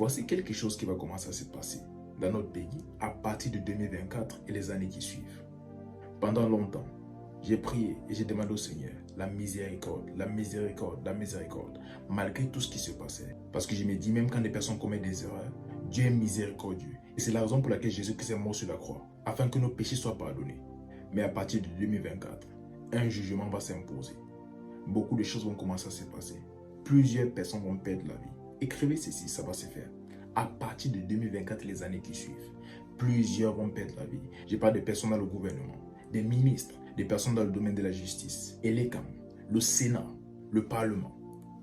voici quelque chose qui va commencer à se passer dans notre pays à partir de 2024 et les années qui suivent. Pendant longtemps, j'ai prié et j'ai demandé au Seigneur la miséricorde, la miséricorde, la miséricorde, malgré tout ce qui se passait. Parce que je me dis, même quand des personnes commettent des erreurs, Dieu est miséricordieux. Et c'est la raison pour laquelle Jésus-Christ est mort sur la croix, afin que nos péchés soient pardonnés. Mais à partir de 2024, un jugement va s'imposer. Beaucoup de choses vont commencer à se passer. Plusieurs personnes vont perdre la vie. Écrivez ceci, ça va se faire. À partir de 2024 et les années qui suivent, plusieurs vont perdre la vie. Je parle de personnes dans le gouvernement, des ministres, des personnes dans le domaine de la justice, et les CAM, le Sénat, le Parlement.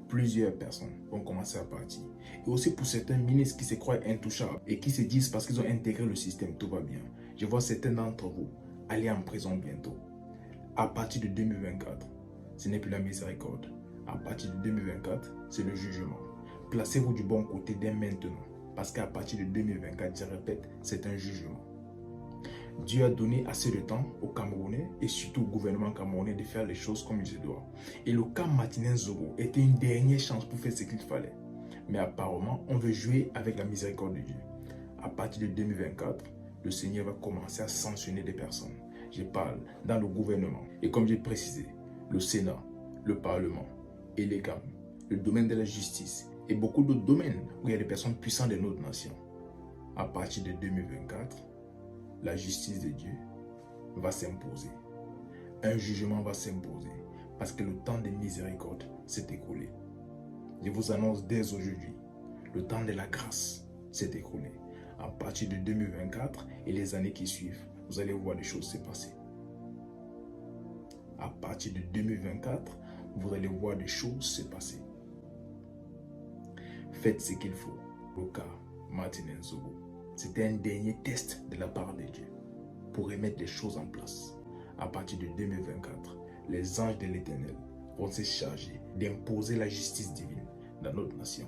Plusieurs personnes vont commencer à partir. Et aussi pour certains ministres qui se croient intouchables et qui se disent parce qu'ils ont intégré le système, tout va bien. Je vois certains d'entre vous aller en prison bientôt. À partir de 2024, ce n'est plus la miséricorde. À partir de 2024, c'est le jugement. Placez-vous du bon côté dès maintenant. Parce qu'à partir de 2024, je répète, c'est un jugement. Dieu a donné assez de temps aux Camerounais et surtout au gouvernement camerounais de faire les choses comme il se doit. Et le cas Martinez Zogo était une dernière chance pour faire ce qu'il fallait. Mais apparemment, on veut jouer avec la miséricorde de Dieu. À partir de 2024, le Seigneur va commencer à sanctionner des personnes. Je parle dans le gouvernement. Et comme j'ai précisé, le Sénat, le Parlement et les CAM, le domaine de la justice et beaucoup d'autres domaines où il y a des personnes puissantes de notre nation. À partir de 2024, la justice de Dieu va s'imposer. Un jugement va s'imposer parce que le temps de miséricorde s'est écoulé. Je vous annonce dès aujourd'hui, le temps de la grâce s'est écoulé. À partir de 2024 et les années qui suivent, vous allez voir des choses se passer. À partir de 2024, vous allez voir des choses se passer. Faites ce qu'il faut. Le cas Martinez Zogo, c'était un dernier test de la part de Dieu pour remettre les choses en place. À partir de 2024, les anges de l'Éternel vont se charger d'imposer la justice divine dans notre nation.